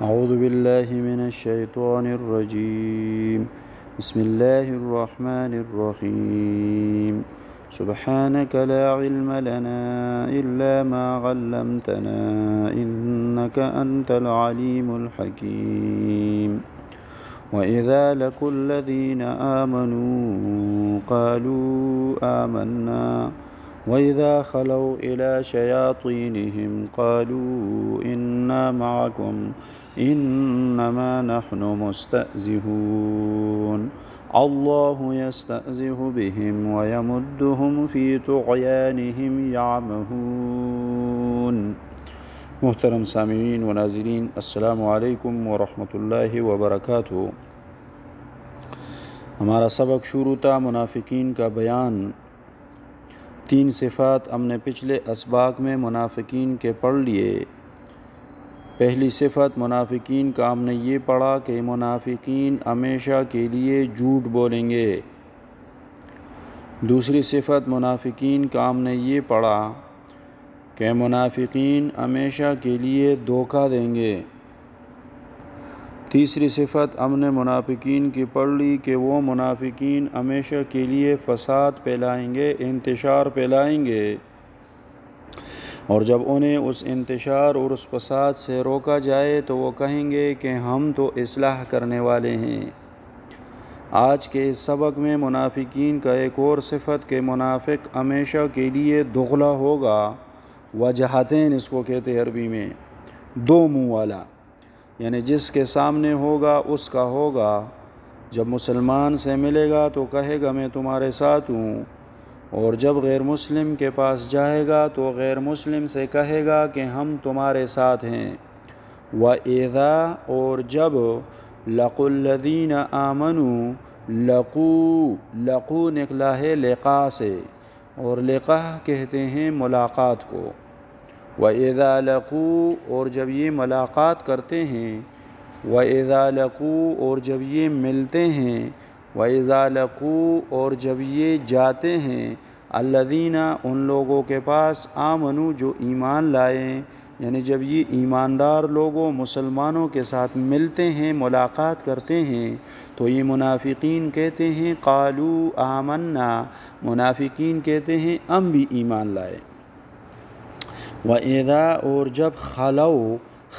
أعوذ بالله من الشيطان الرجيم بسم الله الرحمن الرحيم سبحانك لا علم لنا إلا ما علمتنا إنك أنت العليم الحكيم وإذا لقوا الذين آمنوا قالوا آمنا وإذا خلوا إلى شياطينهم قالوا إنا معكم إنما نحن مستهزئون الله يستهزئ بهم ويمدهم في طغيانهم يعمهون۔ محترم سامعین و ناظرین، السلام علیکم ورحمۃ اللہ وبرکاتہ۔ ہمارا سبق شروع تھا منافقین کا بیان۔ 3 صفات ہم نے پچھلے اسباق میں منافقین کے پڑھ لیے۔ پہلی صفت منافقین کا ہم نے یہ پڑھا کہ منافقین ہمیشہ کے لیے جھوٹ بولیں گے۔ دوسری صفت منافقین کا ہم نے یہ پڑھا کہ منافقین ہمیشہ کے لیے دھوکہ دیں گے۔ تیسری صفت ہم نے منافقین کی پڑھ لی کہ وہ منافقین ہمیشہ کے لیے فساد پھیلائیں گے، انتشار پھیلائیں گے، اور جب انہیں اس انتشار اور اس فساد سے روکا جائے تو وہ کہیں گے کہ ہم تو اصلاح کرنے والے ہیں۔ آج کے اس سبق میں منافقین کا ایک اور صفت کہ منافق ہمیشہ کے لیے دغلا ہوگا۔ وجہتین اس کو کہتے ہیں عربی میں، 2 منہ والا، یعنی جس کے سامنے ہوگا اس کا ہوگا۔ جب مسلمان سے ملے گا تو کہے گا میں تمہارے ساتھ ہوں، اور جب غیر مسلم کے پاس جائے گا تو غیر مسلم سے کہے گا کہ ہم تمہارے ساتھ ہیں۔ وَإِذَا اور جب لَقُوا الَّذِينَ آمَنُوا لقو نکلا ہے لقاء سے، اور لقاء کہتے ہیں ملاقات کو۔ وَإِذَا لَقُوا اور جب یہ ملاقات کرتے ہیں، وَإِذَا لَقُوا اور جب یہ ملتے ہیں، وَإِذَا لَقُوا اور جب یہ جاتے ہیں، الَّذِينَ ان لوگوں کے پاس آمنوا جو ایمان لائیں، یعنی جب یہ ایماندار لوگوں مسلمانوں کے ساتھ ملتے ہیں، ملاقات کرتے ہیں، تو یہ منافقین کہتے ہیں قالوا آمنا، منافقین کہتے ہیں ہم بھی ایمان لائے۔ وَإِذَا اور جب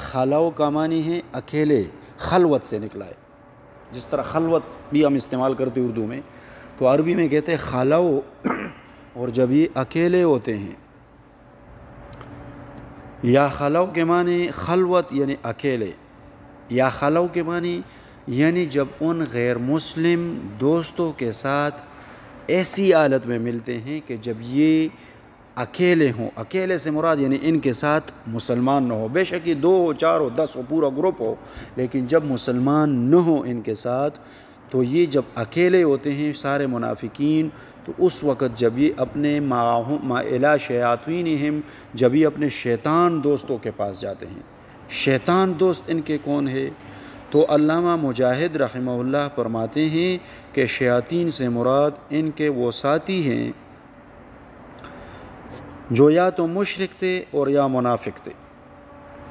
خلو کا معنی ہے اکیلے، خلوت سے نکلا ہے۔ جس طرح خلوت بھی ہم استعمال کرتے اردو میں، تو عربی میں کہتے ہیں خلو، اور جب یہ اکیلے ہوتے ہیں۔ یا خلو کے معنی خلوت یعنی اکیلے، یا خلو کے معنی یعنی جب ان غیر مسلم دوستوں کے ساتھ ایسی حالت میں ملتے ہیں کہ جب یہ اکیلے ہوں۔ اکیلے سے مراد یعنی ان کے ساتھ مسلمان نہ ہو، بے شک یہ 2 ہو، 4 ہو، 10 ہو، پورا گروپ ہو، لیکن جب مسلمان نہ ہو ان کے ساتھ، تو یہ جب اکیلے ہوتے ہیں سارے منافقین، تو اس وقت جب یہ اپنے الی شیاطینہم، جب یہ اپنے شیطان دوستوں کے پاس جاتے ہیں۔ شیطان دوست ان کے کون ہے؟ تو علامہ مجاہد رحمہ اللہ فرماتے ہیں کہ شیاطین سے مراد ان کے وہ ساتھی ہیں جو یا تو مشرک تھے اور یا منافق تھے،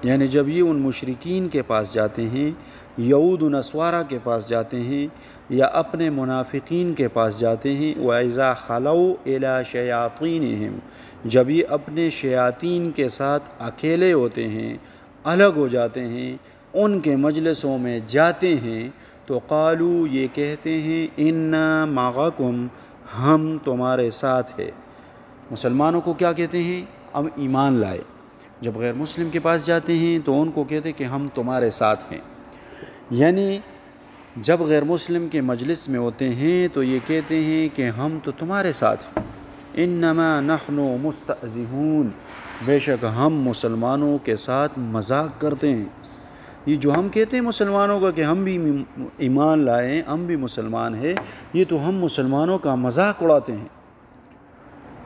یعنی جب یہ ان مشرکین کے پاس جاتے ہیں، یہود و نصارہ کے پاس جاتے ہیں، یا اپنے منافقین کے پاس جاتے ہیں۔ وَإِذَا خَلَوْا إِلَى شَيَاطِينِهِمْ جب یہ اپنے شیاطین کے ساتھ اکیلے ہوتے ہیں، الگ ہو جاتے ہیں، ان کے مجلسوں میں جاتے ہیں، تو قالوا یہ کہتے ہیں اِنَّا مَعَكُمْ ہم تمہارے ساتھ ہیں۔ مسلمانوں کو کیا کہتے ہیں؟ ہم ایمان لائے۔ جب غیر مسلم کے پاس جاتے ہیں تو ان کو کہتے ہیں کہ ہم تمہارے ساتھ ہیں، یعنی جب غیر مسلم کے مجلس میں ہوتے ہیں تو یہ کہتے ہیں کہ ہم تو تمہارے ساتھ ہیں۔ انما نحن مستہزئون، بے شک ہم مسلمانوں کے ساتھ مذاق کرتے ہیں۔ یہ جو ہم کہتے ہیں مسلمانوں کا کہ ہم بھی ایمان لائیں، ہم بھی مسلمان ہیں، یہ تو ہم مسلمانوں کا مذاق اڑاتے ہیں۔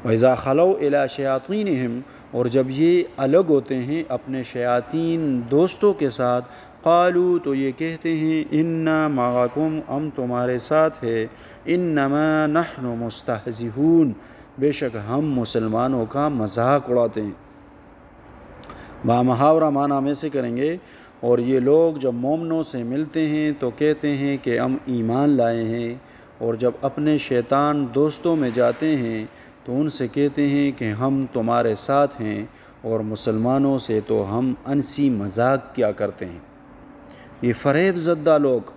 وَإِذَا خَلَوْا إِلَى شَيَاطِينِهِمْ اور جب یہ الگ ہوتے ہیں اپنے شیاطین دوستوں کے ساتھ، قالوا تو یہ کہتے ہیں اِنَّا مَعَكُمْ ہم تمہارے ساتھ ہیں، اِنَّمَا نَحْنُ مُسْتَهْزِئُونَ بے شک ہم مسلمانوں کا مذاق اڑاتے ہیں۔ محاورہ معنی ہم ایسے کریں گے، اور یہ لوگ جب مومنوں سے ملتے ہیں تو کہتے ہیں کہ ہم ایمان لائے ہیں، اور جب اپنے شیطان دوستوں میں جاتے ہیں تو ان سے کہتے ہیں کہ ہم تمہارے ساتھ ہیں، اور مسلمانوں سے تو ہم انسی مذاق کیا کرتے ہیں۔ یہ فریب زدہ لوگ،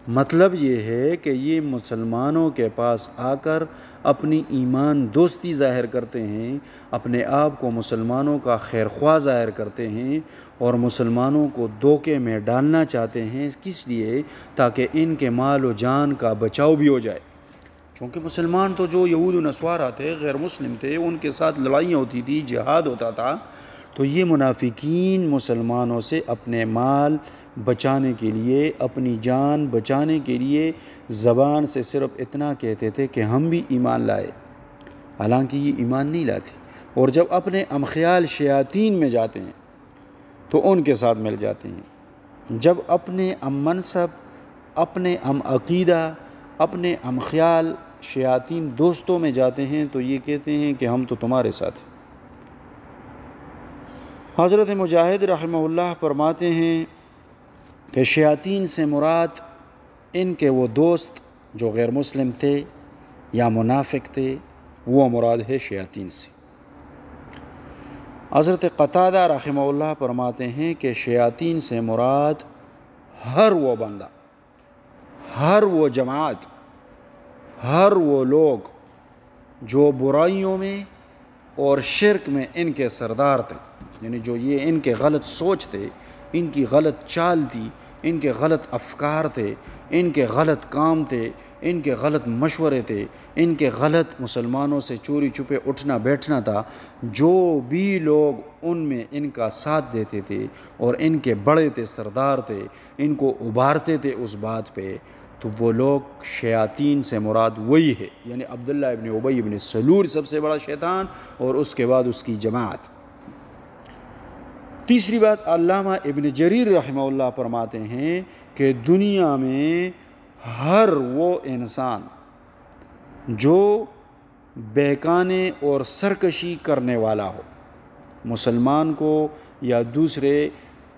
مطلب یہ ہے کہ یہ مسلمانوں کے پاس آ کر اپنی ایمان دوستی ظاہر کرتے ہیں، اپنے آپ کو مسلمانوں کا خیرخواہ ظاہر کرتے ہیں، اور مسلمانوں کو دھوکے میں ڈالنا چاہتے ہیں، کس لیے؟ تاکہ ان کے مال و جان کا بچاؤ بھی ہو جائے۔ چونکہ مسلمان تو جو یہود و نصارہ تھے، غیر مسلم تھے، ان کے ساتھ لڑائیاں ہوتی تھی، جہاد ہوتا تھا، تو یہ منافقین مسلمانوں سے اپنے مال بچانے کے لیے، اپنی جان بچانے کے لیے زبان سے صرف اتنا کہتے تھے کہ ہم بھی ایمان لائے، حالانکہ یہ ایمان نہیں لاتے، اور جب اپنے امخیال شیاطین میں جاتے ہیں تو ان کے ساتھ مل جاتے ہیں۔ جب اپنے منصب، اپنے عقیدہ، اپنے خیال شیاطین دوستوں میں جاتے ہیں تو یہ کہتے ہیں کہ ہم تو تمہارے ساتھ ہیں۔ حضرت مجاہد رحمہ اللہ فرماتے ہیں کہ شیاطین سے مراد ان کے وہ دوست جو غیر مسلم تھے یا منافق تھے، وہ مراد ہے شیاطین سے۔ حضرت قتادہ رحمہ اللہ فرماتے ہیں کہ شیاطین سے مراد ہر وہ بندہ، ہر وہ جماعت، ہر وہ لوگ جو برائیوں میں اور شرک میں ان کے سردار تھے، یعنی جو یہ ان کے غلط سوچ تھے، ان کی غلط چال تھی، ان کے غلط افکار تھے، ان کے غلط کام تھے، ان کے غلط مشورے تھے، ان کے غلط مسلمانوں سے چوری چھپے اٹھنا بیٹھنا تھا، جو بھی لوگ ان میں ان کا ساتھ دیتے تھے اور ان کے بڑے تھے، سردار تھے، ان کو ابھارتے تھے اس بات پہ، تو وہ لوگ شیاطین سے مراد وہی ہے، یعنی عبداللہ ابن ابی ابن سلول سب سے بڑا شیطان، اور اس کے بعد اس کی جماعت۔ تیسری بات، علامہ ابن جریر رحمہ اللہ فرماتے ہیں کہ دنیا میں ہر وہ انسان جو بہکانے اور سرکشی کرنے والا ہو، مسلمان کو یا دوسرے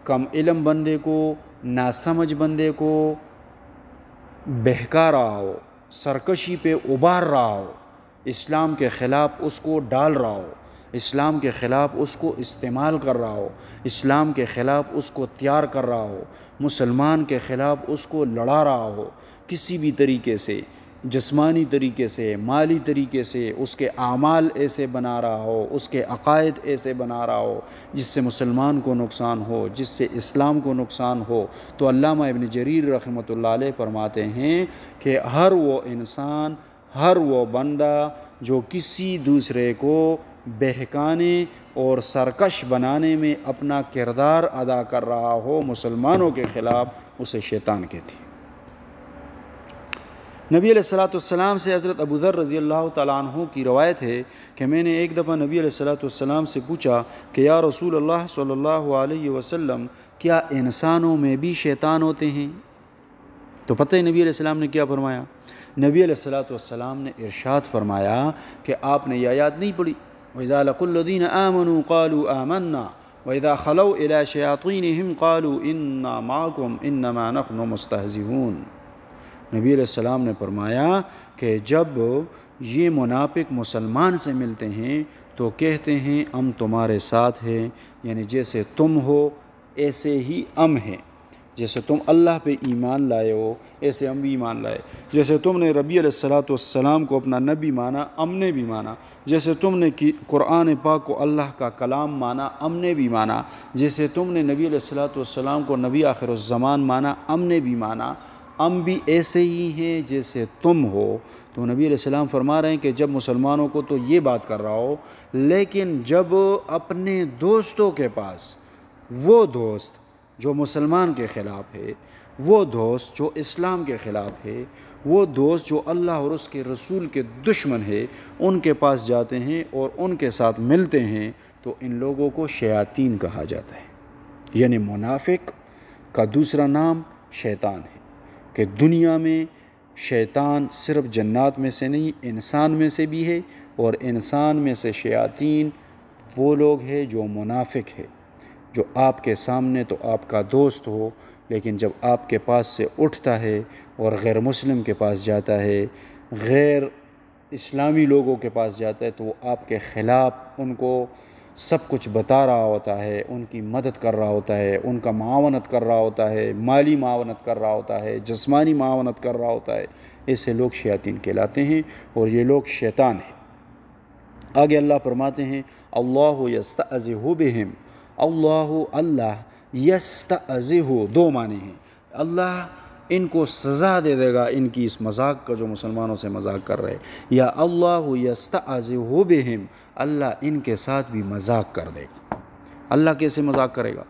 کم علم بندے کو، ناسمجھ بندے کو بہکا رہا ہو، سرکشی پہ ابھار رہا ہو، اسلام کے خلاف اس کو ڈال رہا ہو، اسلام کے خلاف اس کو استعمال کر رہا ہو، اسلام کے خلاف اس کو تیار کر رہا ہو، مسلمان کے خلاف اس کو لڑا رہا ہو، کسی بھی طریقے سے، جسمانی طریقے سے، مالی طریقے سے، اس کے اعمال ایسے بنا رہا ہو، اس کے عقائد ایسے بنا رہا ہو جس سے مسلمان کو نقصان ہو، جس سے اسلام کو نقصان ہو، تو علامہ ابن جریر رحمۃ اللہ علیہ فرماتے ہیں کہ ہر وہ انسان، ہر وہ بندہ جو کسی دوسرے کو بہکانے اور سرکش بنانے میں اپنا کردار ادا کر رہا ہو مسلمانوں کے خلاف، اسے شیطان کہتے ہیں۔ نبی علیہ السلام سے حضرت ابو ذر رضی اللہ تعالیٰ عنہ کی روایت ہے کہ میں نے ایک دفعہ نبی علیہ السلام سے پوچھا کہ یا رسول اللہ صلی اللہ علیہ وسلم، کیا انسانوں میں بھی شیطان ہوتے ہیں؟ تو پتہ ہے نبی علیہ السلام نے کیا فرمایا؟ نبی علیہ السلام نے ارشاد فرمایا کہ آپ نے یہ آیات نہیں پڑھی، وَإِذَا لَقُوا الَّذِينَ آمَنُوا قَالُوا آمَنَّا وَإِذَا خَلَوْا إِلَىٰ شَيَاطِينِهِمْ قَالُوا إِنَّا مَعَكُمْ إِنَّمَا نَحْنُ مُسْتَهْزِئُونَ۔ نبی علیہ السلام نے فرمایا کہ جب یہ منافق مسلمان سے ملتے ہیں تو کہتے ہیں ہم تمہارے ساتھ ہیں، یعنی جیسے تم ہو ایسے ہی ہم ہیں، جیسے تم اللہ پہ ایمان لائے ہو ایسے ہم بھی ایمان لائے، جیسے تم نے ربی علیہ السلام کو اپنا نبی مانا ہم نے بھی مانا، جیسے تم نے قرآن پاک کو اللہ کا کلام مانا ہم نے بھی مانا، جیسے تم نے نبی علیہ السلام کو نبی آخر الزمان مانا ہم نے بھی مانا، ہم بھی ایسے ہی ہیں جیسے تم ہو۔ تو نبی علیہ السلام فرما رہے ہیں کہ جب مسلمانوں کو تو یہ بات کر رہا ہو، لیکن جب اپنے دوستوں کے پاس وہ دوست جو مسلمان کے خلاف ہے، وہ دوست جو اسلام کے خلاف ہے، وہ دوست جو اللہ اور اس کے رسول کے دشمن ہے، ان کے پاس جاتے ہیں اور ان کے ساتھ ملتے ہیں تو ان لوگوں کو شیاطین کہا جاتا ہے، یعنی منافق کا دوسرا نام شیطان ہے، کہ دنیا میں شیطان صرف جنات میں سے نہیں، انسان میں سے بھی ہے، اور انسان میں سے شیاطین وہ لوگ ہیں جو منافق ہے، جو آپ کے سامنے تو آپ کا دوست ہو، لیکن جب آپ کے پاس سے اٹھتا ہے اور غیر مسلم کے پاس جاتا ہے، غیر اسلامی لوگوں کے پاس جاتا ہے، تو وہ آپ کے خلاف ان کو سب کچھ بتا رہا ہوتا ہے، ان کی مدد کر رہا ہوتا ہے، ان کا معاونت کر رہا ہوتا ہے، مالی معاونت کر رہا ہوتا ہے، جسمانی معاونت کر رہا ہوتا ہے۔ ایسے لوگ شیاطین کہلاتے ہیں اور یہ لوگ شیطان ہیں۔ آگے اللہ فرماتے ہیں اللہ یستعذہ بہم، اللہ یستعذہ، دو معنی ہیں۔ اللہ ان کو سزا دے دے گا ان کی اس مذاق کا جو مسلمانوں سے مذاق کر رہے، یا اللہ یستعذہ بہم، اللہ ان کے ساتھ بھی مذاق کر دے گا۔ اللہ کیسے مذاق کرے گا؟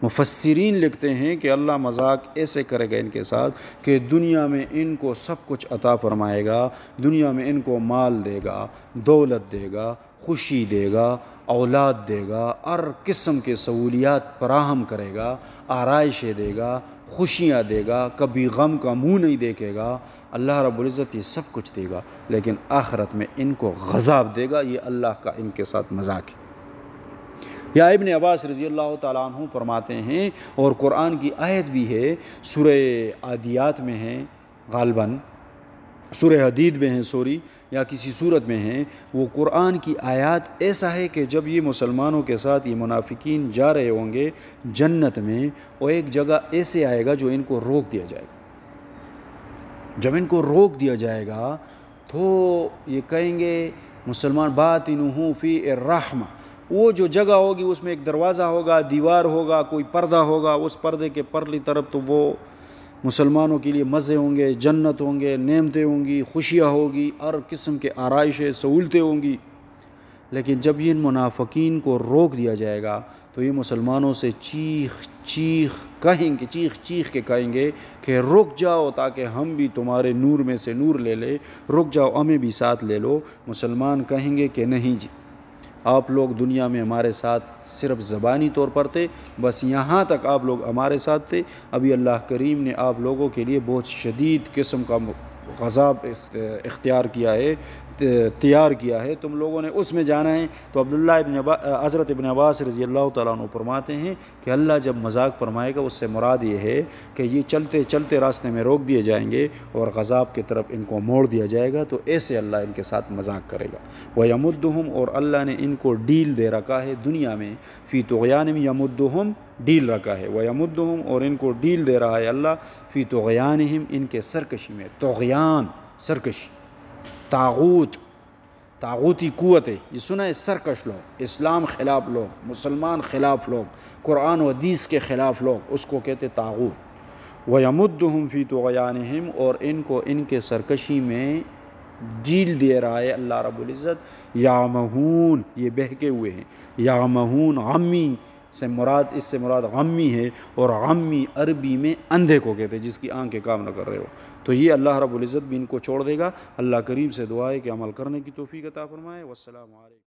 مفسرین لکھتے ہیں کہ اللہ مذاق ایسے کرے گا ان کے ساتھ کہ دنیا میں ان کو سب کچھ عطا فرمائے گا، دنیا میں ان کو مال دے گا، دولت دے گا، خوشی دے گا، اولاد دے گا، ہر قسم کے سہولیات فراہم کرے گا، آرائشیں دے گا، خوشیاں دے گا، کبھی غم کا منہ نہیں دیکھے گا۔ اللہ رب العزت یہ سب کچھ دے گا، لیکن آخرت میں ان کو عذاب دے گا۔ یہ اللہ کا ان کے ساتھ مذاق ہے۔ یا ابن عباس رضی اللہ تعالیٰ عنہ فرماتے ہیں، اور قرآن کی آیت بھی ہے، سورہ عادیات میں ہے غالباً، سورہ حدید میں ہے یا کسی صورت میں ہے، وہ قرآن کی آیات ایسا ہے کہ جب یہ مسلمانوں کے ساتھ یہ منافقین جا رہے ہوں گے جنت میں، وہ ایک جگہ ایسے آئے گا جو ان کو روک دیا جائے گا۔ جب ان کو روک دیا جائے گا تو یہ کہیں گے مسلمان باطنہ فی الرحمہ، وہ جو جگہ ہوگی اس میں ایک دروازہ ہوگا، دیوار ہوگا، کوئی پردہ ہوگا، اس پردے کے پرلی طرف تو وہ مسلمانوں کے لیے مزے ہوں گے، جنت ہوں گے، نعمتیں ہوں گی، خوشیاں ہوگی، ہر قسم کے آرائشیں، سہولتیں ہوں گی۔ لیکن جب یہ ان منافقین کو روک دیا جائے گا تو یہ مسلمانوں سے چیخ چیخ کے کہیں گے کہ رک جاؤ تاکہ ہم بھی تمہارے نور میں سے نور لے لیں، رک جاؤ ہمیں بھی ساتھ لے لو۔ مسلمان کہیں گے کہ نہیں جی، آپ لوگ دنیا میں ہمارے ساتھ صرف زبانی طور پر تھے، بس یہاں تک آپ لوگ ہمارے ساتھ تھے، ابھی اللہ کریم نے آپ لوگوں کے لیے بہت شدید قسم کا عذاب اختیار کیا ہے، تیار کیا ہے، تم لوگوں نے اس میں جانا ہے۔ تو حضرت ابن عباس رضی اللہ تعالیٰ عنہ فرماتے ہیں کہ اللہ جب مذاق فرمائے گا اس سے مراد یہ ہے کہ یہ چلتے چلتے راستے میں روک دیے جائیں گے اور عذاب کی طرف ان کو موڑ دیا جائے گا، تو ایسے اللہ ان کے ساتھ مذاق کرے گا۔ وَيَمُدُّهُمْ، اور اللہ نے ان کو ڈیل دے رکھا ہے دنیا میں، فی طغیانہم، یمدہم ڈیل رکھا ہے، وَيَمُدُّهُمْ، اور ان کو ڈیل دے رہا ہے اللہ، فی طغیانہم، ان کے سرکشی میں۔ طغیان، سرکشی، طاغوتی قوت ہے، یہ سنا ہے، سرکش لوگ، اسلام خلاف لوگ، مسلمان خلاف لوگ، قرآن و حدیث کے خلاف لوگ، اس کو کہتے طاغوت۔ وَيَمُدُّهُمْ فِي طُغْيَانِهِمْ، اور ان کو ان کے سرکشی میں ڈیل دے رہا ہے اللہ رب العزت۔ یعمہون، یہ بہکے ہوئے ہیں، یعمہون، غمی سے مراد، اس سے مراد غمی ہے، اور غمی عربی میں اندھے کو کہتے ہیں جس کی آنکھیں کام نہ کر رہے ہو۔ تو یہ اللہ رب العزت بھی ان کو چھوڑ دے گا۔ اللہ کریم سے دعا ہے کہ عمل کرنے کی توفیق عطا فرمائے۔ والسلام علیکم۔